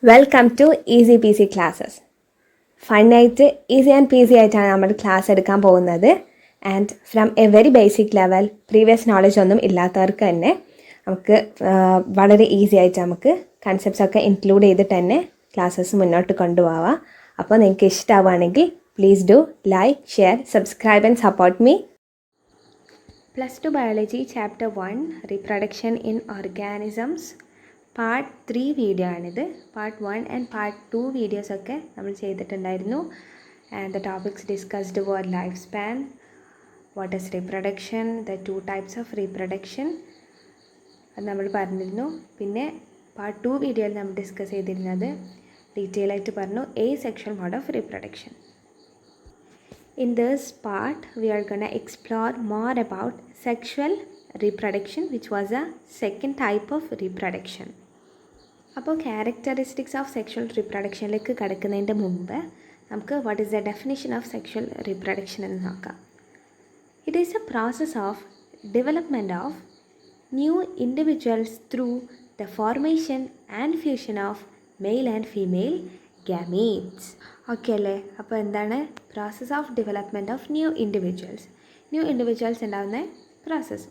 Welcome to easy P C classes. ഫണ്ണായിട്ട് easy and P C ആയിട്ടാണ് നമ്മൾ class എടുക്കാൻ പോകുന്നത്. And from a very basic level previous knowledge ഒന്നും ഇല്ലാത്തവർക്ക് തന്നെ നമുക്ക് വളരെ ഈസി ആയിട്ട് നമുക്ക് കൺസെപ്റ്റ്സ് ഒക്കെ ഇൻക്ലൂഡ് ചെയ്തിട്ട് തന്നെ ക്ലാസ്സസ് മുന്നോട്ട് കൊണ്ടുപോകാം. അപ്പോൾ നിങ്ങൾക്ക് ഇഷ്ടമാവുകയാണെങ്കിൽ please do like, share, subscribe and support me. +2 biology chapter 1 reproduction in organisms part 3 video ആണിത്. പാർട്ട് 1 ആൻഡ് പാർട്ട് 2 വീഡിയോസൊക്കെ നമ്മൾ ചെയ്തിട്ടുണ്ടായിരുന്നു. And the topics discussed were life span, what is reproduction, the 2 types of reproduction അത് നമ്മൾ പറഞ്ഞിരുന്നു. പിന്നെ part 2 വീഡിയോയിൽ നമ്മൾ ഡിസ്കസ് ചെയ്തിരുന്നത് ഡീറ്റെയിൽ ആയിട്ട് പറഞ്ഞു sexual mode of reproduction. In this part, we are going to explore more about sexual reproduction, which was a second type of reproduction. അപ്പോൾ ക്യാരക്ടറിസ്റ്റിക്സ് ഓഫ് സെക്ഷൽ റീപ്രൊഡക്ഷനിലേക്ക് കടക്കുന്നതിൻ്റെ മുമ്പ് നമുക്ക് what is the definition of sexual reproduction എന്ന് നോക്കാം. It is A process of development of new individuals through the formation and fusion of male and female gametes. Okay അല്ലേ? അപ്പോൾ എന്താണ് process of development of new individuals ഉണ്ടാകുന്ന process.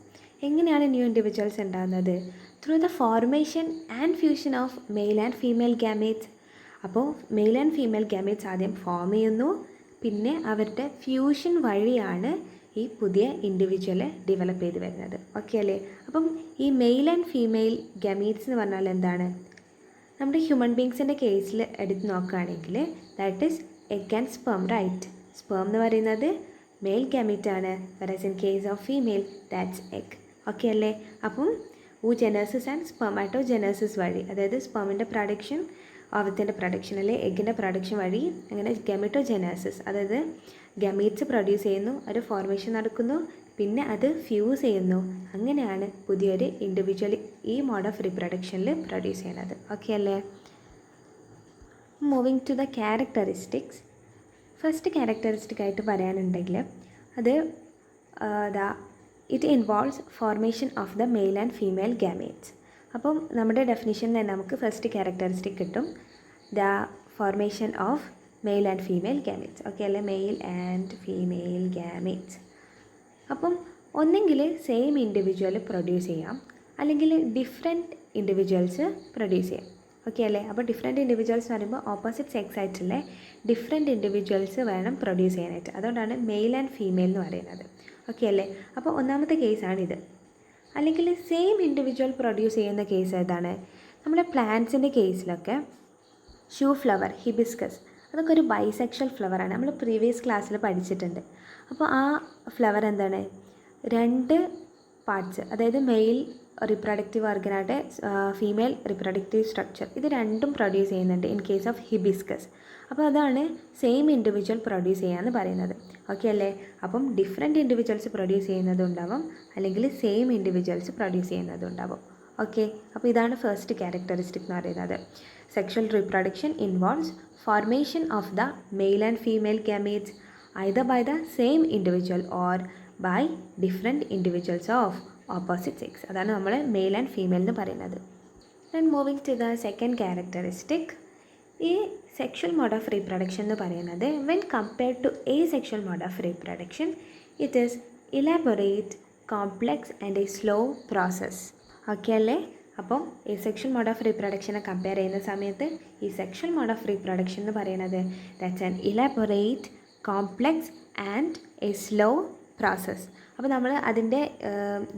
എങ്ങനെയാണ് new individuals ഉണ്ടാകുന്നത്? Through the formation and fusion of male and female gametes. അപ്പോൾ mail and female gametes ആദ്യം form ചെയ്യുന്നു, പിന്നെ അവരുടെ ഫ്യൂഷൻ വഴിയാണ് ഈ പുതിയ ഇൻഡിവിജ്വല് ഡെവലപ്പ് ചെയ്ത് വരുന്നത്. ഓക്കെ അല്ലേ? അപ്പം ഈ മെയിൽ ആൻഡ് ഫീമെയിൽ ഗാമീറ്റ്സ് എന്ന് പറഞ്ഞാൽ എന്താണ്? നമ്മുടെ ഹ്യൂമൻ ബീങ്സിൻ്റെ കേസിൽ എടുത്ത് നോക്കുകയാണെങ്കിൽ that is egg and sperm, right? Sperm എന്ന് പറയുന്നത് മെയിൽ ഗാമീറ്റാണ്, whereas in case of female that's egg. Okay അല്ലേ? അപ്പം ജെനേസിസ് ആൻഡ് സ്പെർമാറ്റോജെനേസിസ് വഴി, അതായത് സ്പെമിൻ്റെ പ്രൊഡക്ഷൻ, ഓവത്തിൻ്റെ പ്രൊഡക്ഷൻ അല്ലെ എഗ്ഗിൻ്റെ പ്രൊഡക്ഷൻ വഴി അങ്ങനെ ഗാമീറ്റോജെനേസിസ്, അതായത് ഗാമീറ്റ്സ് പ്രൊഡ്യൂസ് ചെയ്യുന്നു, ഒരു ഫോർമേഷൻ നടക്കുന്നു, പിന്നെ അത് ഫ്യൂസ് ചെയ്യുന്നു. അങ്ങനെയാണ് പുതിയൊരു ഇൻഡിവിജ്വൽ ഈ മോഡ് ഓഫ് റീപ്രൊഡക്ഷനിൽ പ്രൊഡ്യൂസ് ചെയ്യുന്നത്. ഓക്കെ അല്ലേ? Moving to the characteristics. First characteristic ആയിട്ട് പറയാനുണ്ടെങ്കിൽ അത് it involves formation of the male and female gametes. അപ്പം നമ്മുടെ ഡെഫിനിഷൻ തന്നെ നമുക്ക് ഫസ്റ്റ് ക്യാരക്ടറിസ്റ്റിക് കിട്ടും, the formation of male and female gametes. Okay അല്ലേ? Male and female gametes. അപ്പം ഒന്നെങ്കിൽ സെയിം ഇൻഡിവിജ്വൽ പ്രൊഡ്യൂസ് ചെയ്യാം, അല്ലെങ്കിൽ ഡിഫറെൻറ്റ് ഇൻഡിവിജ്വൽസ് പ്രൊഡ്യൂസ് ചെയ്യാം. ഓക്കെ അല്ലേ? അപ്പോൾ ഡിഫറെൻറ്റ് ഇൻഡിവിജ്വൽസ് എന്ന് പറയുമ്പോൾ ഓപ്പോസിറ്റ് സെക്സ് ആയിട്ടുള്ള ഡിഫറെൻറ്റ് ഇൻഡിവിജ്വൽസ് വേണം പ്രൊഡ്യൂസ് ചെയ്യാനായിട്ട്. അതുകൊണ്ടാണ് മെയിൽ ആൻഡ് ഫീമെയിൽ എന്ന് പറയുന്നത്. ഓക്കെ അല്ലേ? അപ്പോൾ ഒന്നാമത്തെ കേസാണിത്. അല്ലെങ്കിൽ സെയിം ഇൻഡിവിജ്വൽ പ്രൊഡ്യൂസ് ചെയ്യുന്ന കേസ് ഏതാണ്? നമ്മുടെ പ്ലാന്റ്സിൻ്റെ കേസിലൊക്കെ ഷൂ ഫ്ലവർ, ഹിബിസ്കസ്, അതൊക്കെ ഒരു ബൈസെക്ഷൽ ഫ്ലവറാണ്. നമ്മൾ പ്രീവിയസ് ക്ലാസ്സിൽ പഠിച്ചിട്ടുണ്ട്. അപ്പോൾ ആ ഫ്ലവർ എന്താണ്? 2 പാർട്സ്, അതായത് മെയിൽ റിപ്രൊഡക്റ്റീവ് ഓർഗനായിട്ട് ഫീമെയിൽ റിപ്രൊഡക്റ്റീവ് സ്ട്രക്ചർ, ഇത് രണ്ടും പ്രൊഡ്യൂസ് ചെയ്യുന്നുണ്ട് ഇൻ കേസ് ഓഫ് ഹിബിസ്കസ്. അപ്പോൾ അതാണ് സെയിം ഇൻഡിവിജ്വൽ പ്രൊഡ്യൂസ് ചെയ്യാമെന്ന് പറയുന്നത്. ഓക്കെ അല്ലേ? അപ്പം ഡിഫറെൻറ്റ് ഇൻഡിവിജ്വൽസ് പ്രൊഡ്യൂസ് ചെയ്യുന്നതുണ്ടാവും, അല്ലെങ്കിൽ സെയിം ഇൻഡിവിജ്വൽസ് പ്രൊഡ്യൂസ് ചെയ്യുന്നതുണ്ടാവും. ഓക്കെ, അപ്പോൾ ഇതാണ് ഫസ്റ്റ് ക്യാരക്ടറിസ്റ്റിക് എന്ന് പറയുന്നത്. Sexual reproduction involves formation of the male and female gametes either by the same individual or by different individuals of opposite sex. അതാണ് നമ്മൾ mail and female എന്ന് പറയുന്നത്. Then moving to the second characteristic. ഈ sexual mode of reproduction എന്ന് പറയുന്നത് when compared to sexual mode of reproduction it is elaborate, complex and a slow process. Okay അല്ലേ? അപ്പം sexual mode of റീപ്രൊഡക്ഷനെ compare ചെയ്യുന്ന സമയത്ത് ഈ സെക്ഷൽ മോഡ് ഓഫ് റീപ്രൊഡക്ഷൻ എന്ന് പറയുന്നത് that's an elaborate, complex and a slow process. അപ്പോൾ നമ്മൾ അതിൻ്റെ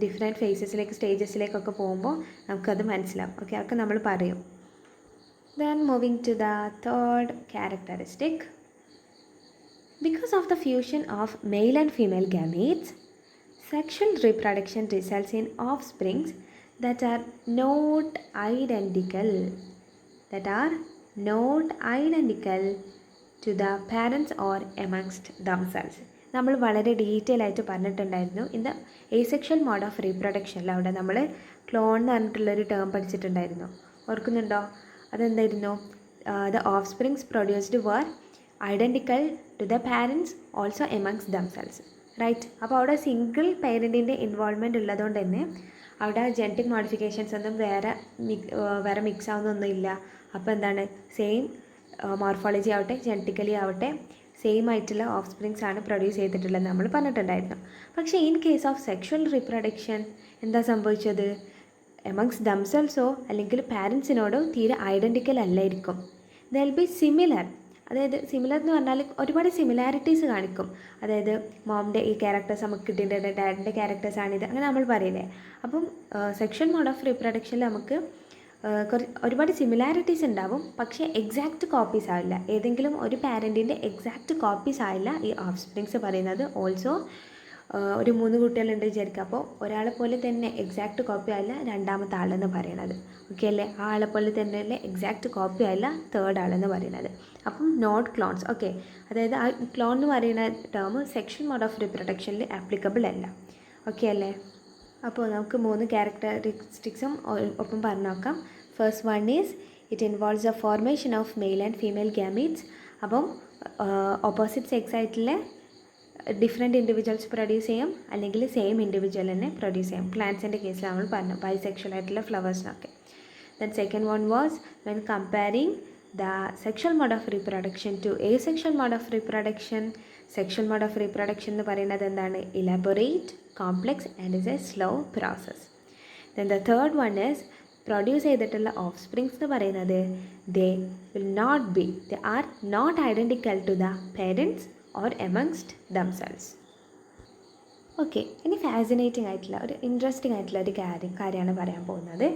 ഡിഫറെൻറ്റ് ഫേസസിലേക്ക്, സ്റ്റേജസിലേക്കൊക്കെ പോകുമ്പോൾ നമുക്കത് മനസ്സിലാവും. ഓക്കെ, അതൊക്കെ നമ്മൾ പറയും. Then moving to the third characteristic. Because of the fusion of male and female gametes, sexual reproduction results in offsprings that are not identical to the parents or amongst themselves. നമ്മൾ വളരെ detail ആയിട്ട് പറഞ്ഞിട്ടുണ്ടായിരുന്നു in the sexual mode of റീപ്രൊഡക്ഷനിൽ. അവിടെ നമ്മൾ clone എന്ന് പറഞ്ഞിട്ടുള്ളൊരു term പഠിച്ചിട്ടുണ്ടായിരുന്നു, ഓർക്കുന്നുണ്ടോ? അതെന്തായിരുന്നു? The offsprings produced were identical to the parents also amongst themselves, right? അപ്പോൾ അവിടെ സിംഗിൾ പേരൻറ്റിൻ്റെ ഇൻവോൾവ്മെൻറ്റ് ഉള്ളതുകൊണ്ട് തന്നെ അവിടെ ജനറ്റിക് മോഡിഫിക്കേഷൻസ് ഒന്നും വേറെ മിക്സ് ആവുന്നൊന്നുമില്ല. അപ്പോൾ എന്താണ്, സെയിം മോർഫോളജി ആവട്ടെ ജനറ്റിക്കലി ആവട്ടെ സെയിം ആയിട്ടുള്ള ഓഫ് സ്പ്രിങ്സ് ആണ് പ്രൊഡ്യൂസ് ചെയ്തിട്ടുള്ളത് നമ്മൾ പറഞ്ഞിട്ടുണ്ടായിരുന്നു. പക്ഷേ in case of sexual reproduction എന്താ സംഭവിച്ചത്? എമംഗ്സ് ദംസെൽസോ അല്ലെങ്കിൽ പാരൻസിനോടോ തീരെ ഐഡൻറ്റിക്കൽ അല്ലായിരിക്കും. They'll be similar. അതായത് സിമിലർ എന്ന് പറഞ്ഞാൽ ഒരുപാട് സിമിലാരിറ്റീസ് കാണിക്കും. അതായത് മോമിൻ്റെ ഈ ക്യാരക്ടേഴ്സ് നമുക്ക് കിട്ടിയിട്ടുണ്ട്, ഡാഡിൻ്റെ ക്യാരക്ടേഴ്സാണിത്, അങ്ങനെ നമ്മൾ പറയില്ലേ. അപ്പം സെക്ഷൽ മോഡ് ഓഫ് റീപ്രൊഡക്ഷനിൽ നമുക്ക് ഒരുപാട് സിമിലാരിറ്റീസ് ഉണ്ടാവും, പക്ഷേ എക്സാക്റ്റ് കോപ്പീസ് ആവില്ല. ഏതെങ്കിലും ഒരു പാരൻറ്റിൻ്റെ എക്സാക്റ്റ് കോപ്പീസ് ആവില്ല ഈ ഓഫ് സ്പ്രിങ്സ് പറയുന്നത്. ഓൾസോ ഒരു 3 കുട്ടികളുണ്ട് വിചാരിക്കുക. അപ്പോൾ ഒരാളെ പോലെ തന്നെ എക്സാക്റ്റ് കോപ്പി ആയില്ല രണ്ടാമത്തെ ആളെന്ന് പറയണത്. ഓക്കെ അല്ലേ? ആ ആളെ പോലെ തന്നെ എക്സാക്റ്റ് കോപ്പി ആയില്ല തേർഡ് ആളെന്ന് പറയുന്നത്. അപ്പം നോട്ട് ക്ലോൺസ്. ഓക്കെ, അതായത് ആ ക്ലോൺ എന്ന് പറയുന്ന ടേം സെക്ഷൽ മോഡ് ഓഫ് റീപ്രൊഡക്ഷനിൽ ആപ്ലിക്കബിൾ അല്ല. ഓക്കെ അല്ലേ? അപ്പോൾ നമുക്ക് 3 ക്യാരക്ടറിസ്റ്റിക്സും ഒപ്പം പറഞ്ഞു നോക്കാം. First one is it involves a formation of male and female gametes. അപ്പം ഓപ്പോസിറ്റ് സെക്സ് ആയിട്ടുള്ള ഡിഫറെൻറ്റ് ഇൻഡിവിജ്വൽസ് പ്രൊഡ്യൂസ് ചെയ്യും, അല്ലെങ്കിൽ സെയിം ഇൻഡിവിജ്വൽ തന്നെ പ്രൊഡ്യൂസ് ചെയ്യും. പ്ലാന്റ്സിൻ്റെ കേസിൽ നമ്മൾ പറഞ്ഞു, ബൈസെക്ഷൽ ആയിട്ടുള്ള ഫ്ലവേഴ്സിനൊക്കെ. Then second one was when comparing the sexual mode of reproduction to asexual mode of reproduction. Sexual mode of reproduction എന്ന് പറയുന്നത് എന്താണ്? Elaborate, complex and is a slow process. Then the third one is produce ചെയ്തിട്ടുള്ള offsprings എന്ന് പറയുന്നത് they are not identical to the parents or amongst themselves. Okay, ഇനി fascinating ആയിട്ടുള്ള ഒരു interesting ആയിട്ടുള്ള ഒരു കാര്യമാണ് പറയാൻ പോകുന്നത്.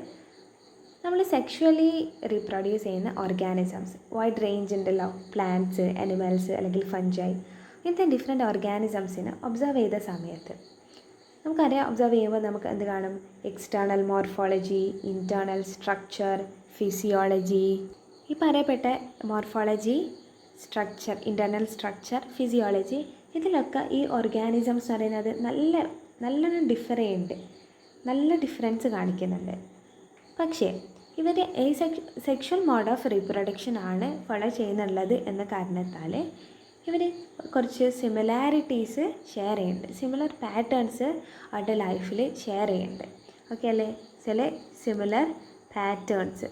നമ്മൾ സെക്ഷുവലി റീപ്രൊഡ്യൂസ് ചെയ്യുന്ന ഓർഗാനിസംസ് വൈഡ് റേഞ്ച് ഉണ്ടല്ലോ. പ്ലാന്റ്സ്, അനിമൽസ് അല്ലെങ്കിൽ ഫഞ്ചായി, ഇങ്ങനത്തെ ഡിഫറെൻറ്റ് ഓർഗാനിസംസിനെ ഒബ്സർവ് ചെയ്ത സമയത്ത് നമുക്കറിയാം, ഒബ്സർവ് ചെയ്യുമ്പോൾ നമുക്ക് എന്ത് കാണും? External morphology, internal structure, physiology. ഈ പറയപ്പെട്ട morphology, structure, internal structure, physiology, ഇതിലൊക്കെ ഈ ഓർഗാനിസംസ് പറയുന്നത് നല്ലോണം ഡിഫർ ചെയ്യുന്നുണ്ട്, നല്ല ഡിഫറൻസ് കാണിക്കുന്നുണ്ട്. പക്ഷേ ഇവർ സെക്ഷൽ മോഡ് ഓഫ് റീപ്രൊഡക്ഷൻ ആണ് ഫോളോ ചെയ്യുന്നുള്ളത് എന്ന കാരണത്താൽ ഇവർ കുറച്ച് സിമിലാരിറ്റീസ് ഷെയർ ചെയ്യുന്നുണ്ട്, സിമിലർ പാറ്റേൺസ് അവരുടെ ലൈഫിൽ ഷെയർ ചെയ്യുന്നുണ്ട്. ഓക്കെ അല്ലേ? ചില സിമിലർ പാറ്റേൺസ്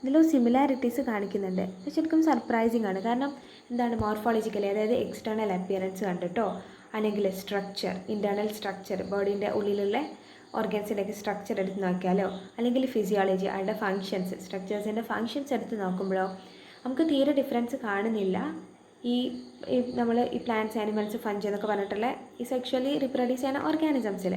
ഇതിലും സിമിലാരിറ്റീസ് കാണിക്കുന്നുണ്ട്. അത് ശരിക്കും സർപ്രൈസിങ് ആണ്. കാരണം എന്താണ്, മോർഫോളജിക്കലി, അതായത് എക്സ്റ്റേണൽ അപ്പിയറൻസ് കണ്ടിട്ടോ, അല്ലെങ്കിൽ സ്ട്രക്ചർ, ഇൻറ്റേർണൽ സ്ട്രക്ചർ, ബോഡീൻ്റെ ഉള്ളിലുള്ള ഓർഗൻസിൻ്റെയൊക്കെ സ്ട്രക്ചർ എടുത്ത് നോക്കിയാലോ, അല്ലെങ്കിൽ ഫിസിയോളജി, അവരുടെ ഫങ്ഷൻസ്, സ്ട്രക്ചേഴ്സിൻ്റെ ഫങ്ഷൻസ് എടുത്ത് നോക്കുമ്പോഴോ നമുക്ക് തീരെ ഡിഫറൻസ് കാണുന്നില്ല. ഈ നമ്മൾ ഈ പ്ലാന്റ്സ്, ആനിമൽസ്, ഫഞ്ച് എന്നൊക്കെ പറഞ്ഞിട്ടുള്ള ഈ സെക്ഷലി റീപ്രൊഡ്യൂസ് ചെയ്യുന്ന ഓർഗാനിസംസിൽ.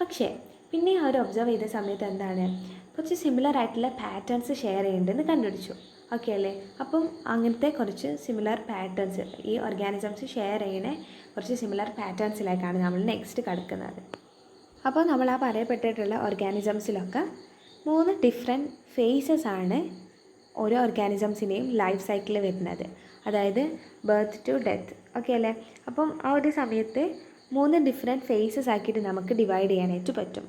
പക്ഷേ പിന്നെ അവർ ഒബ്സർവ് ചെയ്ത സമയത്ത് എന്താണ്, കുറച്ച് സിമിലർ ആയിട്ടുള്ള പാറ്റേൺസ് ഷെയർ ചെയ്യുന്നുണ്ടെന്ന് കണ്ടുപിടിച്ചു. ഓക്കെ അല്ലേ? അപ്പം അങ്ങനത്തെ കുറച്ച് സിമിലർ പാറ്റേൺസ് ഈ ഓർഗാനിസംസ് ഷെയർ ചെയ്യുന്ന കുറച്ച് സിമിലർ പാറ്റേൺസിലേക്കാണ് നമ്മൾ നെക്സ്റ്റ് കടക്കുന്നത്. അപ്പോൾ നമ്മൾ ആ പറയപ്പെട്ടിട്ടുള്ള ഓർഗാനിസംസിലൊക്കെ 3 ഡിഫറെൻറ്റ് ഫേസസ് ആണ് ഓരോ ഓർഗാനിസംസിൻ്റെയും ലൈഫ് സൈക്കിളിൽ വരുന്നത്. അതായത് ബർത്ത് ടു ഡെത്ത്. ഓക്കെ അല്ലേ? അപ്പം ആ ഒരു സമയത്ത് 3 ഡിഫറെൻറ്റ് ഫേസസ് ആക്കിയിട്ട് നമുക്ക് ഡിവൈഡ് ചെയ്യാനായിട്ട് പറ്റും.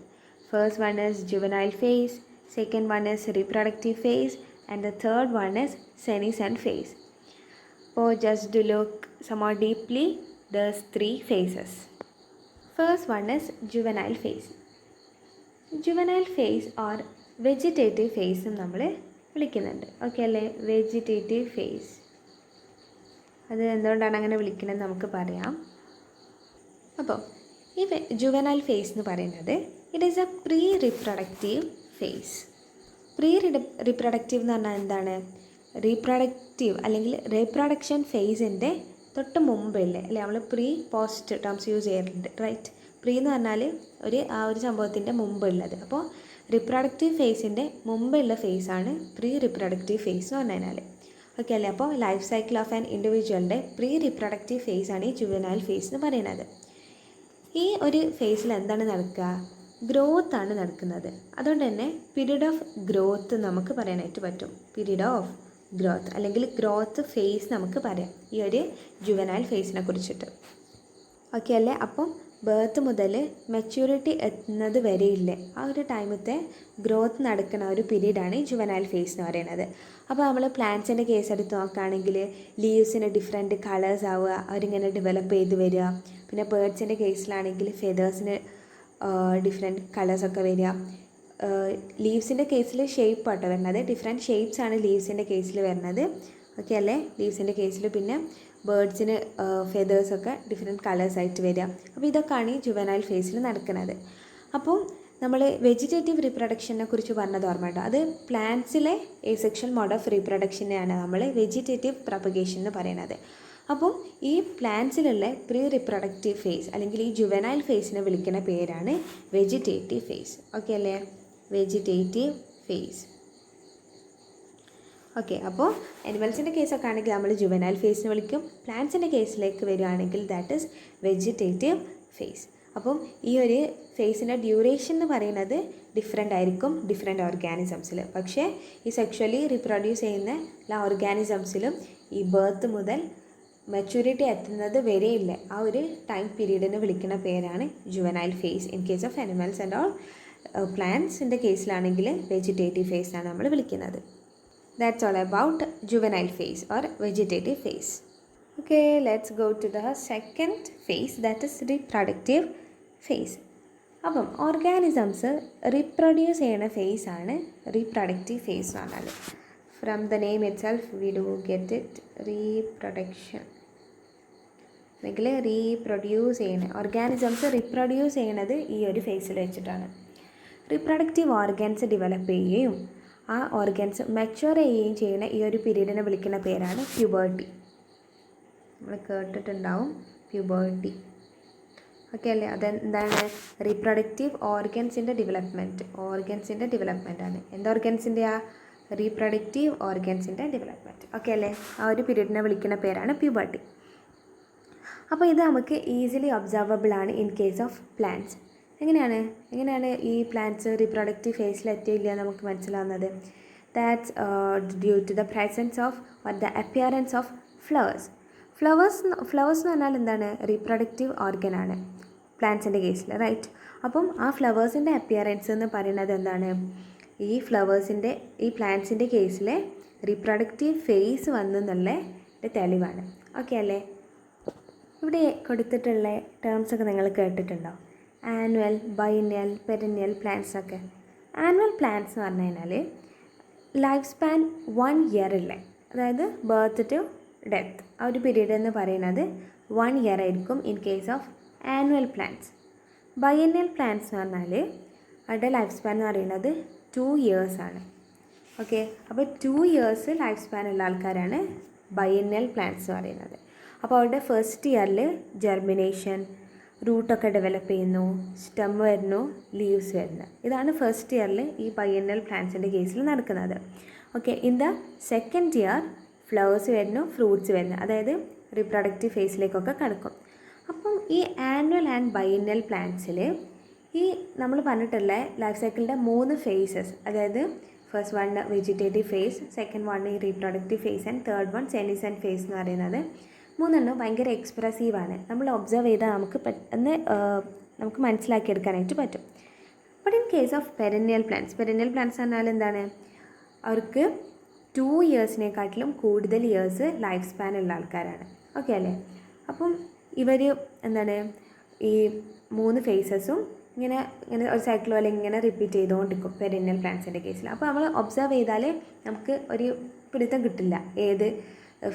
First one is juvenile phase, second one is reproductive phase, and the third one is senescent phase. അപ്പോൾ just to look somewhat deeply, there's 3 phases. First one is juvenile phase. Juvenile phase or vegetative phase എന്ന് നമ്മൾ വിളിക്കുന്നുണ്ട്. Okay അല്ലേ? Vegetative phase. അത് എന്തുകൊണ്ടാണ് അങ്ങനെ വിളിക്കുന്നത് നമുക്ക് പറയാം. അപ്പോൾ ഈ ജുവനൈൽ ഫേസ് എന്ന് പറയുന്നത് it is a pre reproductive phase. Pre reproductive എന്ന് പറഞ്ഞാൽ എന്താണ്? റീപ്രൊഡക്റ്റീവ് അല്ലെങ്കിൽ റീപ്രൊഡക്ഷൻ ഫേസിൻ്റെ തൊട്ട് മുമ്പില്ലേ അല്ലേ, നമ്മൾ പ്രീ പോസ്റ്റ് ടേംസ് യൂസ് ചെയ്യാറുണ്ട്, റൈറ്റ്? പ്രീ എന്ന് പറഞ്ഞാൽ ആ ഒരു സംഭവത്തിൻ്റെ മുമ്പുള്ളത്. അപ്പോൾ റീപ്രൊഡക്റ്റീവ് ഫേസിൻ്റെ മുമ്പുള്ള ഫേസാണ് പ്രീ റീപ്രൊഡക്റ്റീവ് ഫേസ് എന്ന് പറഞ്ഞു കഴിഞ്ഞാൽ. ഓക്കെ അല്ലേ? അപ്പോൾ ലൈഫ് സൈക്കിൾ ഓഫ് ആൻ ഇൻഡിവിജ്വലിൻ്റെ പ്രീ റീപ്രൊഡക്റ്റീവ് ഫേസാണ് ഈ ജുവനൈൽ ഫേസ് എന്ന് പറയുന്നത്. ഈ ഒരു ഫേസിൽ എന്താണ് നടക്കുക? ഗ്രോത്ത് ആണ് നടക്കുന്നത്. അതുകൊണ്ട് തന്നെ പീരീഡ് ഓഫ് ഗ്രോത്ത് നമുക്ക് പറയാനായിട്ട് പറ്റും. പീരീഡ് ഓഫ് ഗ്രോത്ത് അല്ലെങ്കിൽ ഗ്രോത്ത് ഫേസ് നമുക്ക് പറയാം ഈ ഒരു ജുവനൈൽ ഫേസിനെ കുറിച്ചിട്ട്. ഓക്കെ അല്ലേ? അപ്പം ബർത്ത് മുതൽ മെച്യൂരിറ്റി എത്തുന്നത് വരെയില്ലേ ആ ഒരു ടൈമത്തെ ഗ്രോത്ത് നടക്കുന്ന ഒരു പീരീഡാണ് ഈ ജുവനൈൽ ഫേസ് എന്ന് പറയുന്നത്. അപ്പോൾ നമ്മൾ പ്ലാന്റ്സിൻ്റെ കേസ് എടുത്ത് നോക്കുകയാണെങ്കിൽ ലീവ്സിന് ഡിഫറെൻറ്റ് കളേഴ്സ് ആവുക, അവരിങ്ങനെ ഡെവലപ്പ് ചെയ്ത് വരിക. പിന്നെ ബേർഡ്സിൻ്റെ കേസിലാണെങ്കിൽ ഫെതേഴ്സിന് ഡിഫറെൻറ്റ് കളേഴ്സൊക്കെ വരിക. ലീവ്സിൻ്റെ കേസിൽ ഷേപ്പ് ആട്ടോ വരുന്നത്, ഡിഫറെൻറ്റ് ഷേപ്സ് ആണ് ലീവ്സിൻ്റെ കേസിൽ വരുന്നത്. ഓക്കെ അല്ലേ? ലീവ്സിൻ്റെ കേസിൽ പിന്നെ ബേർഡ്സിന് ഫെതേഴ്സൊക്കെ ഡിഫറെൻറ്റ് കളേഴ്സായിട്ട് വരിക. അപ്പോൾ ഇതൊക്കെയാണ് ഈ ജുവനൈൽ ഫേസിൽ നടക്കുന്നത്. അപ്പോൾ നമ്മൾ വെജിറ്റേറ്റീവ് റീപ്രൊഡക്ഷനെ കുറിച്ച് പറഞ്ഞത് ഓർമ്മ കേട്ടോ. അത് പ്ലാന്റ്സിലെ എസെക്ഷൽ മോഡ് ഓഫ് റീപ്രൊഡക്ഷനെയാണ് നമ്മൾ വെജിറ്റേറ്റീവ് പ്രൊപ്പഗേഷൻ എന്ന് പറയുന്നത്. അപ്പോൾ ഈ പ്ലാന്റ്സിലുള്ള പ്രീ റിപ്രൊഡക്റ്റീവ് ഫേസ് അല്ലെങ്കിൽ ഈ ജുവനൈൽ ഫേസിനെ വിളിക്കുന്ന പേരാണ് വെജിറ്റേറ്റീവ് ഫേസ്. ഓക്കെ അല്ലേ? Vegetative phase. ഓക്കെ, അപ്പോൾ അനിമൽസിൻ്റെ കേസൊക്കെ ആണെങ്കിൽ നമ്മൾ ജുവനൈൽ ഫേസിനെ വിളിക്കും. പ്ലാന്റ്സിൻ്റെ കേസിലേക്ക് വരികയാണെങ്കിൽ ദാറ്റ് ഈസ് വെജിറ്റേറ്റീവ് ഫേസ്. അപ്പം ഈ ഒരു ഫേസിൻ്റെ ഡ്യൂറേഷൻ എന്ന് പറയുന്നത് ഡിഫറെൻ്റ് ആയിരിക്കും ഡിഫറെൻ്റ് ഓർഗാനിസംസിൽ. പക്ഷേ ഈ സെക്ഷുവലി റീപ്രൊഡ്യൂസ് ചെയ്യുന്ന എല്ലാ ഓർഗാനിസംസിലും ഈ ബർത്ത് മുതൽ മെച്യൂരിറ്റി എത്തുന്നത് വരെയില്ല ആ ഒരു ടൈം പീരീഡിനെ വിളിക്കുന്ന പേരാണ് juvenile phase in case of animals and all. പ്ലാന്റ്സിൻ്റെ കേസിലാണെങ്കിൽ വെജിറ്റേറ്റീവ് ഫേസ് ആണ് നമ്മൾ വിളിക്കുന്നത്. That's all about juvenile phase or vegetative phase. Okay, let's go to the second phase, that is reproductive phase. അപ്പം ഓർഗാനിസംസ് റീപ്രൊഡ്യൂസ് ചെയ്യുന്ന face ആണ് reproductive face എന്ന് പറഞ്ഞാൽ. From the name it self we do get it, reproduction അല്ലെങ്കിൽ reproduce ചെയ്യുന്ന organisms reproduce ചെയ്യണത് ഈ ഒരു ഫേസിൽ വെച്ചിട്ടാണ്. റീപ്രൊഡക്റ്റീവ് ഓർഗൻസ് ഡെവലപ്പ് ചെയ്യുകയും ആ ഓർഗൻസ് മെച്യൂർ ചെയ്യുകയും ചെയ്യുന്ന ഈ ഒരു പീരീഡിനെ വിളിക്കുന്ന പേരാണ് പ്യൂബർട്ടി. നമ്മൾ കേട്ടിട്ടുണ്ടാവും പ്യൂബർട്ടി. ഓക്കെ അല്ലേ? അതെന്താണ്? റീപ്രൊഡക്റ്റീവ് ഓർഗൻസിൻ്റെ ഡെവലപ്മെൻ്റ് ആണ്. എന്ത് ഓർഗൻസിൻ്റെ? റീപ്രൊഡക്റ്റീവ് ഓർഗൻസിൻ്റെ ഡെവലപ്മെൻറ്റ്. ഓക്കെ അല്ലേ? ആ ഒരു പീരീഡിനെ വിളിക്കുന്ന പേരാണ് പ്യൂബർട്ടി. അപ്പോൾ ഇത് നമുക്ക് ഈസിലി ഒബ്സർവബിൾ ആണ് ഇൻ കേസ് ഓഫ് പ്ലാന്റ്സ്. എങ്ങനെയാണ് ഈ പ്ലാന്റ്സ് റീപ്രൊഡക്റ്റീവ് ഫേസിൽ എത്തിയില്ല നമുക്ക് മനസ്സിലാവുന്നത്? That's due to the presence of or the appearance of flowers എന്ന് പറഞ്ഞാൽ എന്താണ്? റീപ്രൊഡക്റ്റീവ് ഓർഗനാണ് പ്ലാന്റ്സിൻ്റെ കേസിൽ, റൈറ്റ്? അപ്പം ആ ഫ്ലവേഴ്സിൻ്റെ അപ്പിയറൻസ് എന്ന് പറയുന്നത് എന്താണ്? ഈ പ്ലാന്റ്സിൻ്റെ കേസിലെ റീപ്രൊഡക്റ്റീവ് ഫേസ് വന്നെന്നുള്ള തെളിവാണ്. ഓക്കെ അല്ലേ? ഇവിടെ കൊടുത്തിട്ടുള്ള ടേംസൊക്കെ നിങ്ങൾ കേട്ടിട്ടുണ്ടോ? ആനുവൽ, ബൈനിയൽ, പെരന്യൽ പ്ലാന്റ്സ് ഒക്കെ. ആനുവൽ പ്ലാന്റ്സ് എന്ന് പറഞ്ഞു കഴിഞ്ഞാൽ ലൈഫ് സ്പാൻ 1 year ഉള്ള, അതായത് ബർത്ത് ടു ഡെത്ത് ആ ഒരു പീരീഡ് എന്ന് പറയുന്നത് 1 year ആയിരിക്കും in case of annual plants. Biennial plants എന്ന് പറഞ്ഞാൽ അവരുടെ ലൈഫ് സ്പാൻ എന്ന് പറയുന്നത് 2 years ആണ്. ഓക്കെ, അപ്പോൾ 2 years ലൈഫ് സ്പാൻ ഉള്ള ആൾക്കാരാണ് ബൈനിയൽ പ്ലാന്റ്സ് എന്ന് പറയുന്നത്. അപ്പോൾ അവരുടെ ഫസ്റ്റ് ഇയറിൽ ജെർമിനേഷൻ, റൂട്ടൊക്കെ ഡെവലപ്പ് ചെയ്യുന്നു, സ്റ്റെം വരുന്നു, ലീവ്സ് വരുന്നു. ഇതാണ് ഫസ്റ്റ് ഇയറിൽ ഈ ബൈനിയൽ പ്ലാന്റ്സിൻ്റെ കേസിൽ നടക്കുന്നത്. Okay, in the second year flowers വരുന്നു, ഫ്രൂട്ട്സ് വരുന്നു, അതായത് റീപ്രൊഡക്റ്റീവ് ഫേസിലേക്കൊക്കെ കടക്കും. അപ്പം ഈ ആനുവൽ ആൻഡ് ബൈനിയൽ പ്ലാന്റ്സിൽ ഈ നമ്മൾ പറഞ്ഞിട്ടുള്ള ലൈഫ് സൈക്കിളിൻ്റെ 3 phases, അതായത് first 1 vegetative phase, second 1 reproductive phase and third 1 senescent phase എന്ന് പറയുന്നത് 3 ഭയങ്കര എക്സ്പ്രസീവാണ്. നമ്മൾ ഒബ്സർവ് ചെയ്താൽ നമുക്ക് പെട്ടെന്ന് നമുക്ക് മനസ്സിലാക്കിയെടുക്കാനായിട്ട് പറ്റും. But in case of perennial plants പറഞ്ഞാൽ എന്താണ്? അവർക്ക് 2 yearsനെക്കാട്ടിലും കൂടുതൽ ഇയേഴ്സ് ലൈഫ് സ്പാൻ ഉള്ള ആൾക്കാരാണ്. ഓക്കെ അല്ലേ? അപ്പം ഇവർ എന്താണ് ഈ 3 ഫേസസും ഇങ്ങനെ ഒരു സൈക്കിൾ പോലെ ഇങ്ങനെ റിപ്പീറ്റ് ചെയ്തുകൊണ്ടിരിക്കും പെരന്യൽ പ്ലാന്റ്സിൻ്റെ കേസിൽ. അപ്പോൾ നമ്മൾ ഒബ്സർവ് ചെയ്താൽ നമുക്ക് ഒരു പിടുത്തം കിട്ടില്ല ഏത്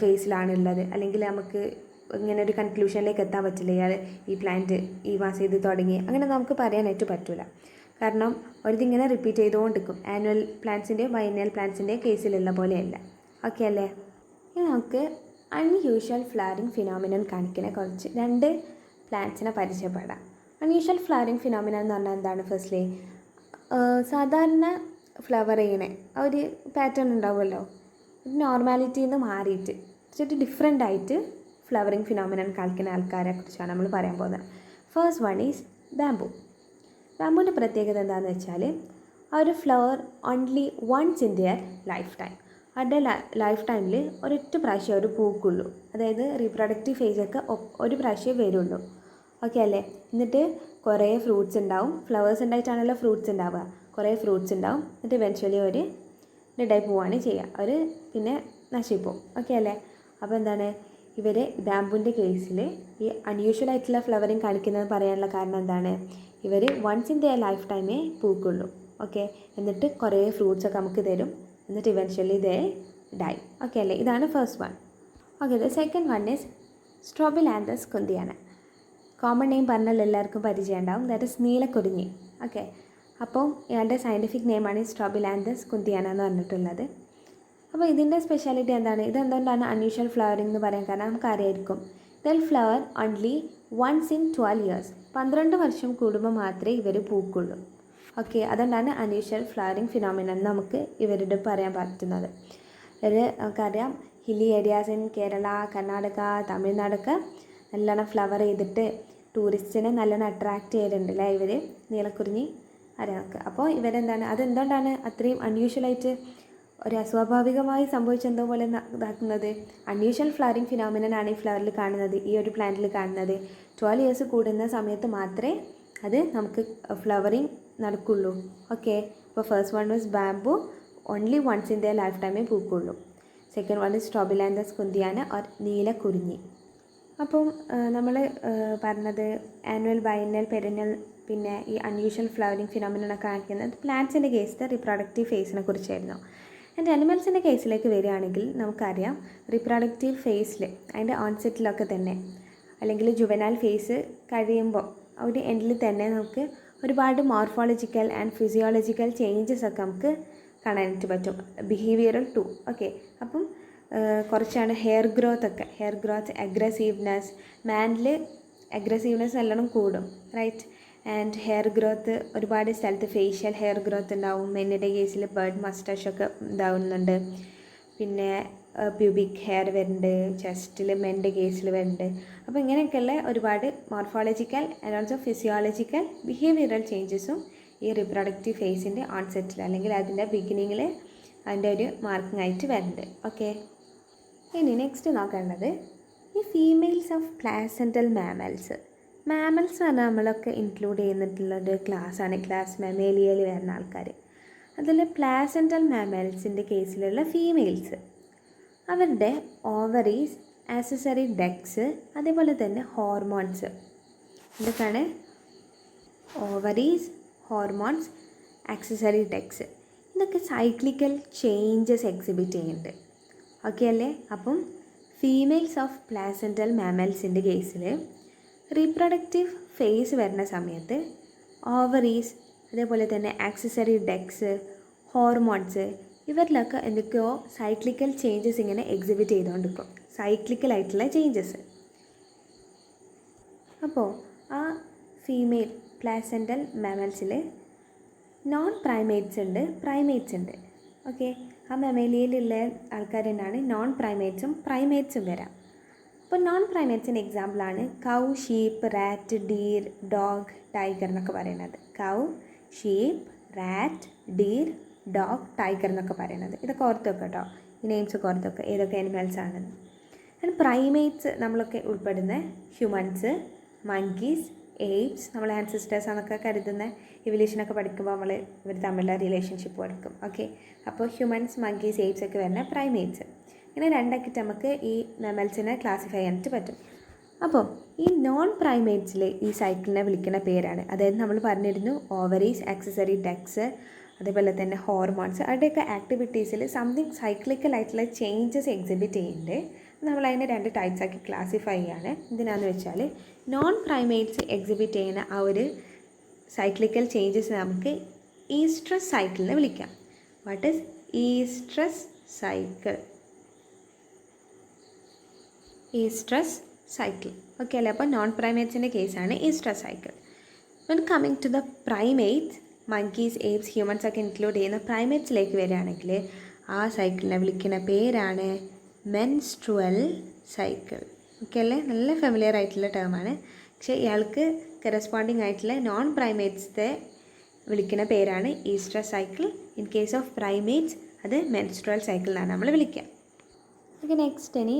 ഫേസിലാണുള്ളത്, അല്ലെങ്കിൽ നമുക്ക് ഇങ്ങനെ ഒരു കൺക്ലൂഷനിലേക്ക് എത്താൻ പറ്റില്ല ഇയാൾ ഈ പ്ലാന്റ് ഈ മാസം ഇത് തുടങ്ങി, അങ്ങനെ നമുക്ക് പറയാനായിട്ട് പറ്റില്ല. കാരണം ഒരിതിങ്ങനെ റിപ്പീറ്റ് ചെയ്തുകൊണ്ടിരിക്കും. ആനുവൽ പ്ലാന്റ്സിൻ്റെയും ബൈനിയൽ പ്ലാന്റ്സിൻ്റെയും കേസിലുള്ള പോലെയല്ല. ഓക്കെ അല്ലേ? ഇനി നമുക്ക് അൺയൂഷ്വൽ ഫ്ലവറിങ് ഫിനോമിനൻ കാണിക്കുന്ന കുറച്ച് 2 പ്ലാന്റ്സിനെ പരിചയപ്പെടാം. അൺയൂഷ്വൽ ഫ്ലവറിങ് ഫിനോമിനൻ എന്ന് പറഞ്ഞാൽ എന്താണ്? ഫസ്റ്റ്ലി സാധാരണ ഫ്ലവർ ചെയ്യണേ ആ ഒരു പാറ്റേൺ ഉണ്ടാവുമല്ലോ, നോർമാലിറ്റിയിൽ നിന്ന് മാറിയിട്ട് കുറച്ച് ഡിഫറെൻ്റ് ആയിട്ട് ഫ്ലവറിങ് ഫിനോമിനൻ കാണിക്കുന്ന ആൾക്കാരെ കുറിച്ചാണ് നമ്മൾ പറയാൻ പോകുന്നത്. First 1 is bamboo. ബാംബുവിൻ്റെ പ്രത്യേകത എന്താണെന്ന് വെച്ചാൽ ആ ഒരു flower only once in their life time, അവരുടെ ലൈഫ് ടൈമിൽ ഒരൊറ്റ പ്രാവശ്യം ഒരു പൂക്കുള്ളൂ, അതായത് റീപ്രൊഡക്റ്റീവ് ഫേസൊക്കെ ഒരു പ്രാവശ്യം വരുള്ളൂ. ഓക്കെ അല്ലേ? എന്നിട്ട് കുറേ ഫ്രൂട്ട്സ് ഉണ്ടാവും, ഫ്ലവേഴ്സ് ഉണ്ടായിട്ടാണല്ലോ ഫ്രൂട്ട്സ് ഉണ്ടാവുക, കുറേ ഫ്രൂട്ട്സ് ഉണ്ടാവും, എന്നിട്ട് ഇവൻച്വലി ഒരു ഡെഡായി പോവുകയാണ് ചെയ്യുക, അവർ പിന്നെ നശിപ്പോവും. ഓക്കെ അല്ലേ? അപ്പോൾ എന്താണ് ഇവർ ബാംബുവിൻ്റെ കേസിൽ ഈ അൺയൂഷ്വൽ ആയിട്ടുള്ള ഫ്ലവറിങ് കാണിക്കുന്നത് പറയാനുള്ള കാരണം എന്താണ്? ഇവർ വൺസ് ഇൻ ദിയർ ലൈഫ് ടൈമേ പൂക്കുള്ളൂ. ഓക്കെ. എന്നിട്ട് കുറേ ഫ്രൂട്ട്സൊക്കെ നമുക്ക് തരും. എന്നിട്ട് ഇവൻച്വലി ദേ ഡൈ. ഓക്കെ അല്ലേ? ഇതാണ് first one. Okay, the second one is Strobilanthes kunthiana. Common name പറഞ്ഞാൽ എല്ലാവർക്കും പരിചയം ഉണ്ടാവും. That is Neelakurinji. ഓക്കെ, അപ്പോൾ ഇയാളുടെ സയൻറ്റിഫിക് നെയിമാണ് സ്ട്രോബിലാന്തസ് കുന്തിയാന എന്ന് പറഞ്ഞിട്ടുള്ളത്. അപ്പോൾ ഇതിൻ്റെ സ്പെഷ്യാലിറ്റി എന്താണ്? ഇതെന്തുകൊണ്ടാണ് അൺയൂഷ്വൽ ഫ്ലവറിംഗ് എന്ന് പറയാൻ കാരണം നമുക്കറിയായിരിക്കും. They'll flower only once in 12 years. 12 വർഷം കൂടുമ്പോൾ മാത്രമേ ഇവർ പൂക്കുള്ളൂ. ഓക്കെ, അതുകൊണ്ടാണ് അൺയൂഷ്വൽ ഫ്ലവറിംഗ് ഫിനോമിനൻ നമുക്ക് ഇവരുടെ പറയാൻ പറ്റുന്നത്. നമുക്കറിയാം hilly areas in Kerala, Karnataka, തമിഴ്നാടൊക്കെ നല്ലോണം ഫ്ലവർ ചെയ്തിട്ട് ടൂറിസ്റ്റിനെ നല്ലോണം അട്രാക്റ്റ് ചെയ്തിട്ടുണ്ടല്ലേ ഇവർ നീലക്കുറിഞ്ഞി അറിയാം. അപ്പോൾ ഇവരെന്താണ്, അതെന്തുകൊണ്ടാണ് അത്രയും അൺയൂഷ്വലായിട്ട് ഒരു അസ്വാഭാവികമായി സംഭവിച്ചെന്തോ പോലെ ഇതാക്കുന്നത്? അൺയൂഷ്വൽ ഫ്ലവറിംഗ് ഫിനോമിനനാണ് ഈ ഫ്ലവറിൽ കാണുന്നത്, ഈ ഒരു പ്ലാന്റിൽ കാണുന്നത്. 12 years കൂടുന്ന സമയത്ത് മാത്രമേ അത് നമുക്ക് ഫ്ലവറിങ് നടക്കുള്ളൂ. ഓക്കെ, അപ്പോൾ first one was bamboo, only once in the life ടൈമേ പൂക്കുള്ളൂ. Second one is Strobilanthes kunthiana or Neelakurinji. അപ്പം നമ്മൾ പറഞ്ഞത് ആനുവൽ, ബൈനൽ, പെരിനൽ, പിന്നെ ഈ അൺയൂഷ്വൽ ഫ്ലവറിംഗ് ഫിനോമിനൊക്കെ കാണിക്കുന്നത് പ്ലാന്റ്സിൻ്റെ കേസിൽ റിപ്രൊഡക്റ്റീവ് ഫേസിനെ കുറിച്ചായിരുന്നു. ആൻഡ് അനിമൽസിൻ്റെ കേസിലേക്ക് വരികയാണെങ്കിൽ നമുക്കറിയാം റിപ്രൊഡക്റ്റീവ് ഫേസിൽ അതിൻ്റെ ഓൺസെറ്റിലൊക്കെ തന്നെ അല്ലെങ്കിൽ ജുവനാൽ ഫേസ് കഴിയുമ്പോൾ ഒരു എൻഡിൽ തന്നെ നമുക്ക് ഒരുപാട് മോർഫോളജിക്കൽ ആൻഡ് ഫിസിയോളജിക്കൽ ചേഞ്ചസ് ഒക്കെ നമുക്ക് കാണാനായിട്ട് പറ്റും, ബിഹേവിയറൽ ടു. ഓക്കെ, അപ്പം കുറച്ചാണ് ഹെയർ ഗ്രോത്ത്, അഗ്രസീവ്നെസ്. മാനിൽ അഗ്രസീവ്നെസ് നല്ലോണം കൂടും, റൈറ്റ്. ആൻഡ് ഹെയർ ഗ്രോത്ത് ഒരുപാട് സ്ഥലത്ത് ഫേഷ്യൽ ഹെയർ ഗ്രോത്ത് ഉണ്ടാവും. മെന്നിൻ്റെ കേസിൽ ബേർഡ് മസ്റ്റാഷൊക്കെ ഉണ്ടാവുന്നുണ്ട്. പിന്നെ പ്യൂബിക് ഹെയർ വരുന്നുണ്ട്, ചെസ്റ്റിൽ മെൻ്റെ കേസിൽ വരുന്നുണ്ട്. അപ്പോൾ ഇങ്ങനെയൊക്കെയുള്ള ഒരുപാട് morphological and also physiological behavioural ചേഞ്ചസും ഈ റിപ്രൊഡക്റ്റീവ് ഫേസിൻ്റെ ഓൺസെറ്റിൽ അല്ലെങ്കിൽ അതിൻ്റെ ബിഗിനിങ്ങിൽ അതിൻ്റെ ഒരു മാർക്കിംഗ് ആയിട്ട് വരുന്നുണ്ട്. ഓക്കെ, ഇനി നെക്സ്റ്റ് നോക്കേണ്ടത് ഈ ഫീമെയിൽസ് ഓഫ് പ്ലാസെൻ്റൽ മാമൽസ്. മാമൽസ് പറഞ്ഞാൽ നമ്മളൊക്കെ ഇൻക്ലൂഡ് ചെയ്യുന്നിട്ടുള്ളൊരു ക്ലാസ്സാണ്, ക്ലാസ് മെമേലിയയിൽ വരുന്ന ആൾക്കാർ. അതിൽ പ്ലാസെൻ്റൽ മാമൽസിൻ്റെ കേസിലുള്ള ഫീമെയിൽസ്, അവരുടെ ഓവറീസ്, ആക്സസറി ഡക്ട്സ്, അതേപോലെ തന്നെ ഹോർമോൺസ്. ഇതൊക്കെയാണ് ഓവറീസ്, ഹോർമോൺസ്, ആക്സസറി ഡക്ട്സ്. ഇതൊക്കെ സൈക്ലിക്കൽ ചേഞ്ചസ് എക്സിബിറ്റ് ചെയ്യുന്നുണ്ട്. ഓക്കെ അല്ലേ? അപ്പം ഫീമെയിൽസ് ഓഫ് പ്ലാസെൻ്റൽ മാമൽസിൻ്റെ കേസിൽ റീപ്രൊഡക്റ്റീവ് ഫേസ് വരുന്ന സമയത്ത് ഓവറീസ്, അതേപോലെ തന്നെ ആക്സസറി ഡക്ട്സ്, ഹോർമോൺസ്, ഇവരിലൊക്കെ എന്തൊക്കെയോ സൈക്ലിക്കൽ ചേഞ്ചസ് ഇങ്ങനെ എക്സിബിറ്റ് ചെയ്തുകൊണ്ടിരിക്കും, സൈക്ലിക്കലായിട്ടുള്ള ചേഞ്ചസ്. അപ്പോൾ ആ ഫീമെയിൽ പ്ലാസെൻ്റൽ മാമൽസിൽ നോൺ പ്രൈമേറ്റ്സ് ഉണ്ട്, പ്രൈമേറ്റ്സ് ഉണ്ട്. ഓക്കെ, ആ മെമേലിയയിലുള്ള ആൾക്കാർ തന്നെയാണ് നോൺ പ്രൈമേറ്റ്സും പ്രൈമേറ്റ്സും വരാം. അപ്പോൾ നോൺ പ്രൈമേറ്റ്സിൻ്റെ എക്സാമ്പിളാണ് cow, sheep, rat, deer, dog, tiger എന്നൊക്കെ പറയുന്നത്. Cow, sheep, rat, deer, dog, tiger എന്നൊക്കെ പറയുന്നത്. ഇതൊക്കെ ഓർത്ത് വെക്കുക കേട്ടോ, ഈ നെയിംസൊക്കെ ഓർത്ത് വെക്കുക ഏതൊക്കെ അനിമൽസ് ആണെന്ന്. ആൻഡ് പ്രൈമേറ്റ്സ് നമ്മളൊക്കെ ഉൾപ്പെടുന്ന ഹ്യൂമൻസ്, മങ്കീസ്, എയ്പ്സ്, നമ്മളെ ആൻസിസ്റ്റേഴ്സ് എന്നൊക്കെ കരുതുന്ന ഇവല്യൂഷനൊക്കെ പഠിക്കുമ്പോൾ ഇവർ തമ്മിലുള്ള റിലേഷൻഷിപ്പ് പഠിക്കും. ഓക്കെ, അപ്പോൾ ഹ്യൂമൻസ്, മങ്കീസ്, എയ്പ്സ് ഒക്കെ വരുന്ന പ്രൈമേറ്റ്സ്. ഇങ്ങനെ രണ്ടാക്കിയിട്ട് നമുക്ക് ഈ മെമൽസിനെ ക്ലാസിഫൈ ചെയ്യാനായിട്ട് പറ്റും. അപ്പോൾ ഈ നോൺ പ്രൈമേറ്റ്സിൽ ഈ സൈക്കിളിനെ വിളിക്കുന്ന പേരാണ്, അതായത് നമ്മൾ പറഞ്ഞിരുന്നു ഓവറീസ്, ആക്സസറി ഡക്ട്സ്, അതേപോലെ തന്നെ ഹോർമോൺസ്, അവരുടെയൊക്കെ ആക്ടിവിറ്റീസിൽ സംതിങ് സൈക്ലിക്കലായിട്ടുള്ള ചേഞ്ചസ് എക്സിബിറ്റ് ചെയ്യുന്നുണ്ട്. നമ്മളതിനെ 2 ടൈപ്സ് ആക്കി ക്ലാസിഫൈ ചെയ്യാണ്. എന്തിനാണെന്ന് വെച്ചാൽ നോൺ പ്രൈമേറ്റ്സ് എക്സിബിറ്റ് ചെയ്യുന്ന ആ ഒരു സൈക്ലിക്കൽ ചേഞ്ചസ് നമുക്ക് ഈസ്ട്രസ് സൈക്കിളിനെ വിളിക്കാം. What is oestrus cycle? Oestrus cycle. Okay അല്ലേ? അപ്പോൾ നോൺ പ്രൈമേറ്റ്സിൻ്റെ കേസാണ് oestrus cycle. When coming to the primates, monkeys, apes, humans ഒക്കെ ഇൻക്ലൂഡ് ചെയ്യുന്ന പ്രൈമേറ്റ്സിലേക്ക് വരികയാണെങ്കിൽ ആ സൈക്കിളിനെ വിളിക്കുന്ന പേരാണ് മെൻസ്ട്രുവൽ സൈക്കിൾ. ഓക്കെ അല്ലേ? നല്ല ഫെമിലിയർ ആയിട്ടുള്ള ടേമാണ്. പക്ഷേ ഇയാൾക്ക് കറസ്പോണ്ടിങ് ആയിട്ടുള്ള നോൺ പ്രൈമേറ്റ്സിനെ വിളിക്കുന്ന പേരാണ് oestrus cycle. In case of primates അത് മെൻസ്ട്രുവൽ സൈക്കിൾ എന്നാണ് നമ്മൾ വിളിക്കുക. ഓക്കെ, നെക്സ്റ്റ് ഇനി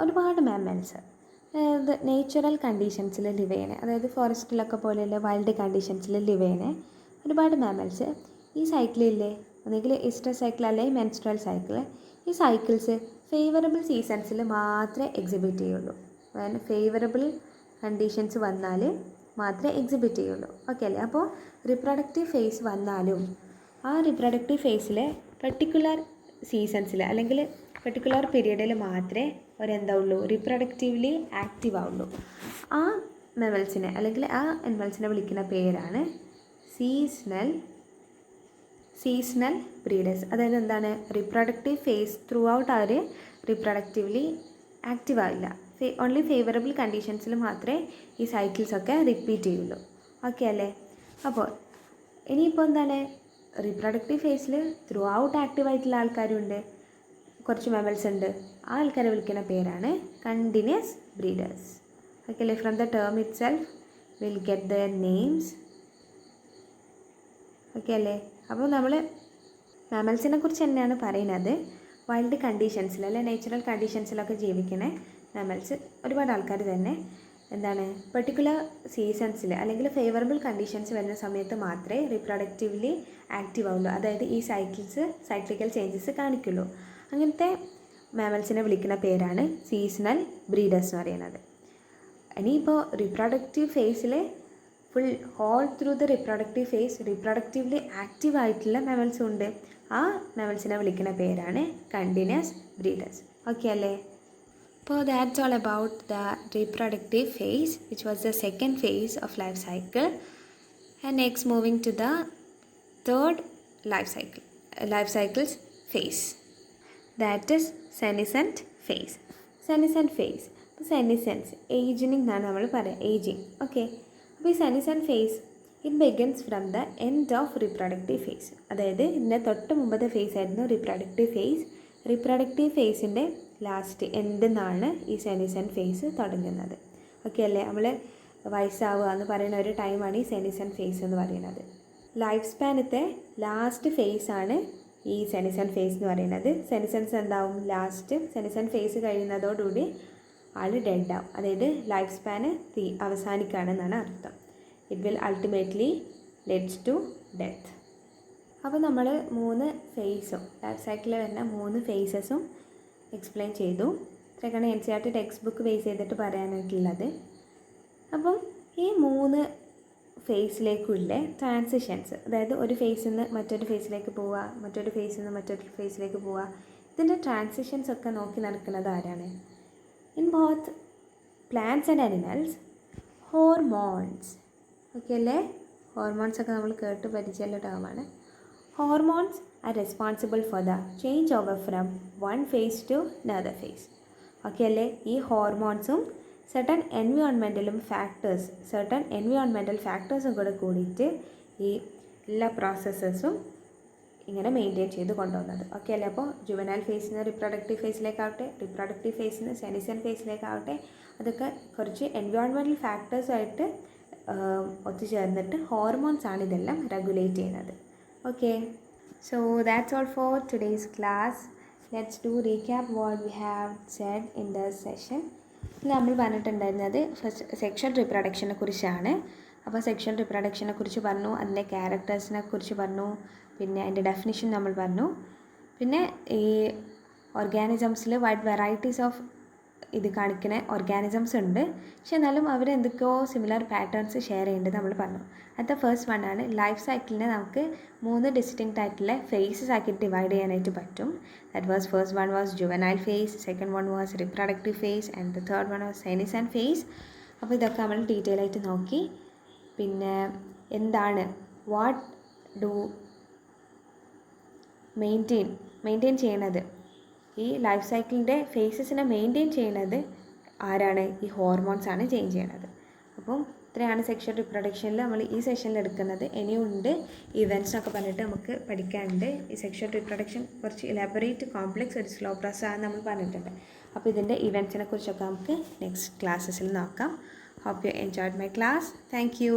ഒരുപാട് മാമൽസ് അതായത് നേച്ചുറൽ കണ്ടീഷൻസിൽ ലിവ് ചെയ്യണേ, അതായത് ഫോറസ്റ്റിലൊക്കെ പോലെയുള്ള വൈൽഡ് കണ്ടീഷൻസിൽ ലിവ് ചെയ്യണേ ഒരുപാട് മാമൽസ് ഈ സൈക്കിളില്ലേ, ഒന്നുകിൽ ഈസ്ട്രസ് സൈക്കിൾ അല്ലെങ്കിൽ മെൻസ്ട്രുവൽ സൈക്കിൾ. ഈ സൈക്കിൾസ് ഫേവറബിൾ സീസൺസിൽ മാത്രമേ എക്സിബിറ്റ് ചെയ്യുള്ളൂ. ഫേവറബിൾ കണ്ടീഷൻസ് വന്നാൽ മാത്രമേ എക്സിബിറ്റ് ചെയ്യുള്ളൂ. ഓക്കെ അല്ലേ? അപ്പോൾ റിപ്രൊഡക്റ്റീവ് ഫേസ് വന്നാലും ആ റിപ്രൊഡക്റ്റീവ് ഫേസിലെ പെർട്ടിക്കുലർ സീസൺസിൽ അല്ലെങ്കിൽ പെർട്ടിക്കുലർ പീരീഡിൽ മാത്രമേ ഒരെന്താ ഉള്ളൂ, റിപ്രൊഡക്റ്റീവ്ലി ആക്റ്റീവ് ആവുള്ളൂ. ആ മെമൽസിനെ അല്ലെങ്കിൽ ആ അനിമൽസിനെ വിളിക്കുന്ന പേരാണ് സീസണൽ ബ്രീഡേഴ്സ്. അതായത് എന്താണ്, റിപ്രൊഡക്റ്റീവ് ഫേസ് ത്രൂ ഔട്ട് അവർ റിപ്രൊഡക്റ്റീവ്ലി ആക്റ്റീവ് ആവില്ല. ഓൺലി ഫേവറബിൾ കണ്ടീഷൻസിൽ മാത്രമേ ഈ സൈക്കിൾസൊക്കെ റിപ്പീറ്റ് ചെയ്യുള്ളൂ. ഓക്കെ അല്ലേ? അപ്പോൾ ഇനിയിപ്പോൾ എന്താണ്, റിപ്രൊഡക്റ്റീവ് ഫേസിൽ ത്രൂ ഔട്ട് ആക്റ്റീവ് ആയിട്ടുള്ള ആൾക്കാരുണ്ട്, കുറച്ച് മെമൽസ് ഉണ്ട്. ആ ആൾക്കാരെ വിളിക്കുന്ന പേരാണ് കണ്ടിന്യൂസ് ബ്രീഡേഴ്സ്. ഓക്കെ അല്ലേ? From the term it self will get the names. Okay അല്ലേ? അപ്പോൾ നമ്മൾ മാമൽസിനെ കുറിച്ച് തന്നെയാണ് പറയുന്നത്. വൈൽഡ് കണ്ടീഷൻസിൽ അല്ലെ നാച്ചുറൽ കണ്ടീഷൻസിലൊക്കെ ജീവിക്കുന്ന മാമൽസ് ഒരുപാട് ആൾക്കാർ തന്നെ എന്താണ്, പെർട്ടിക്കുലർ സീസൺസിൽ അല്ലെങ്കിൽ ഫേവറബിൾ കണ്ടീഷൻസ് വരുന്ന സമയത്ത് മാത്രമേ റിപ്രൊഡക്റ്റീവ്ലി ആക്റ്റീവ് ആവുള്ളൂ. അതായത് ഈ സൈക്ലിക്കൽ ചേഞ്ചസ് കാണിക്കുള്ളൂ. അങ്ങനത്തെ മാമൽസിനെ വിളിക്കുന്ന പേരാണ് സീസണൽ ബ്രീഡേഴ്സ് എന്ന് പറയുന്നത്. ഇനിയിപ്പോൾ റിപ്രൊഡക്റ്റീവ് ഫേസിൽ full whole through the reproductive phase reproductively active ആയിട്ടുള്ള മാമൽസും ഉണ്ട്. ആ മാമൽസിനെ വിളിക്കുന്ന പേരാണ് കണ്ടിന്യൂസ് ബ്രീഡേഴ്സ്. ഓക്കെ അല്ലേ? അപ്പോൾ that's all about the reproductive phase which was the second phase of life cycle. And next moving to the third life cycles phase, that is senescent phase. Senescent phase, ഇപ്പോൾ senescence ageing എന്നാണ് നമ്മൾ പറയുക, ageing. Okay, അപ്പോൾ ഈ senescent phase it begins from the end of reproductive phase. അതായത് ഇതിൻ്റെ തൊട്ട് മുമ്പത്തെ ഫേസ് ആയിരുന്നു റിപ്രൊഡക്റ്റീവ് ഫേസ്. റിപ്രൊഡക്റ്റീവ് ഫേസിൻ്റെ ലാസ്റ്റ് എൻഡിൽ നിന്നാണ് ഈ സെനിസെൻറ്റ് ഫേസ് തുടങ്ങുന്നത്. ഓക്കെ അല്ലേ? നമ്മൾ വയസ്സാവുക എന്ന് പറയുന്ന ഒരു ടൈമാണ് ഈ സെനിസെൻറ്റ് ഫേസ് എന്ന് പറയുന്നത്. ലൈഫ് സ്പാനത്തെ ലാസ്റ്റ് ഫേസാണ് ഈ സെനിസെൻറ്റ് ഫേസ് എന്ന് പറയുന്നത്. സെനിസെൻസ് എന്താവും, ലാസ്റ്റ് സെനിസെൻറ്റ് ഫേസ് കഴിയുന്നതോടുകൂടി ആൾ ഡെഡ് ആവും. അതായത് ലൈഫ് സ്പാന് അവസാനിക്കുകയാണെന്നാണ് അർത്ഥം. It will ultimately leads to death. അപ്പോൾ നമ്മൾ 3 ഫേസും ലൈഫ് സൈക്കിളിൽ വരുന്ന 3 ഫേസസും എക്സ്പ്ലെയിൻ ചെയ്തു. ഇത്രയൊക്കെയാണ് NCERT ടെക്സ്റ്റ് ബുക്ക് ബേസ് ചെയ്തിട്ട് പറയാനായിട്ടുള്ളത്. അപ്പം ഈ 3 ഫേസിലേക്കുള്ള ട്രാൻസിഷൻസ്, അതായത് ഒരു ഫേസിൽ നിന്ന് മറ്റൊരു ഫേസിലേക്ക് പോവുക, മറ്റൊരു ഫേസിൽ നിന്ന് മറ്റൊരു ഫേസിലേക്ക് പോവുക, ഇതിൻ്റെ ട്രാൻസിഷൻസ് ഒക്കെ നോക്കി നടക്കുന്നത് ആരാണ്? In both plants and animals, hormones. Okay അല്ലേ? ഹോർമോൺസ് ഒക്കെ നമ്മൾ കേട്ട് പരിചയമുള്ള ടേമാണ്. Hormones are responsible for the change over from one phase to another phase. Okay അല്ലേ? ഈ ഹോർമോൺസും സർട്ടൻ എൻവിയോൺമെൻറ്റൽ ഫാക്ടേഴ്സും കൂടെ കൂടിയിട്ട് ഈ എല്ലാ പ്രോസസ്സസും ഇങ്ങനെ മെയിൻറ്റെയിൻ ചെയ്ത് കൊണ്ടുപോകുന്നത്. ഓക്കെ അല്ലേ? അപ്പോൾ ജുവനൈൽ ഫേസിന് റിപ്രൊഡക്റ്റീവ് ഫേസിലേക്കാവട്ടെ, റിപ്രൊഡക്റ്റീവ് ഫേസിന് സെനിസെൻറ്റ് ഫേസിലേക്കാവട്ടെ, അതൊക്കെ കുറച്ച് എൻവിയോൺമെൻറ്റൽ ഫാക്ടേഴ്സുമായിട്ട് ഒത്തുചേർന്നിട്ട് ഹോർമോൺസ് ആണ് ഇതെല്ലാം റെഗുലേറ്റ് ചെയ്യുന്നത്. Okay, so that's all for today's class. Let's do recap what we have said in the session. നമ്മൾ പറഞ്ഞിട്ടുണ്ടായിരുന്നത് ഫസ്റ്റ് സെക്ഷൽ റീപ്രൊഡക്ഷനെ കുറിച്ചാണ്. അപ്പോൾ സെക്ഷൽ റീപ്രൊഡക്ഷനെ കുറിച്ച് പറഞ്ഞു, അതിൻ്റെ ക്യാരക്ടേഴ്സിനെ കുറിച്ച് പറഞ്ഞു, പിന്നെ അതിൻ്റെ ഡെഫിനിഷൻ നമ്മൾ പറഞ്ഞു. പിന്നെ ഈ ഓർഗാനിസംസിൽ വൈഡ് വെറൈറ്റീസ് ഓഫ് ഇത് കാണിക്കുന്ന ഓർഗാനിസംസ് ഉണ്ട്. പക്ഷെ എന്നാലും അവരെന്തൊക്കെയോ സിമിലർ പാറ്റേൺസ് ഷെയർ ചെയ്യേണ്ടത് നമ്മൾ പറഞ്ഞു. അടുത്ത ഫസ്റ്റ് വൺ ആണ് ലൈഫ് സൈക്കിളിനെ നമുക്ക് 3 ഡിസ്റ്റിങ്ക്റ്റ് ആയിട്ടുള്ള ഫേസസ് ആക്കി ഡിവൈഡ് ചെയ്യാനായിട്ട് പറ്റും. That was first one was juvenile phase, second one was reproductive phase and the third one was senescent phase. അപ്പോൾ ഇതൊക്കെ നമ്മൾ ഡീറ്റെയിൽ ആയിട്ട് നോക്കി. പിന്നെ എന്താണ് വാട്ട് ഡു മെയിൻറ്റെയിൻ ചെയ്യണത്, ഈ ലൈഫ് സൈക്കിളിൻ്റെ ഫേസസിനെ മെയിൻറ്റെയിൻ ചെയ്യുന്നത് ആരാണ്? ഈ ഹോർമോൺസ് ആണ് ചേഞ്ച് ചെയ്യണത്. അപ്പം ഇത്രയാണ് സെക്ഷൽ റിപ്രൊഡക്ഷനിൽ നമ്മൾ ഈ സെഷനിൽ എടുക്കുന്നത്. ഇനിയുണ്ട് ഇവൻറ്റ്സ് എന്നൊക്കെ പറഞ്ഞിട്ട് നമുക്ക് പഠിക്കാനുണ്ട്. ഈ സെക്ഷൽ റിപ്രൊഡക്ഷൻ കുറച്ച് ഇലാബറേറ്റ് കോംപ്ലെക്സ് ഒരു സ്ലോ പ്രോസസ് ആണ് നമ്മൾ പറഞ്ഞിട്ടുണ്ട്. അപ്പോൾ ഇതിൻ്റെ ഇവൻറ്റ്സിനെ കുറിച്ചൊക്കെ നമുക്ക് നെക്സ്റ്റ് ക്ലാസ്സസിൽ നോക്കാം. Hope you enjoyed my class. Thank U.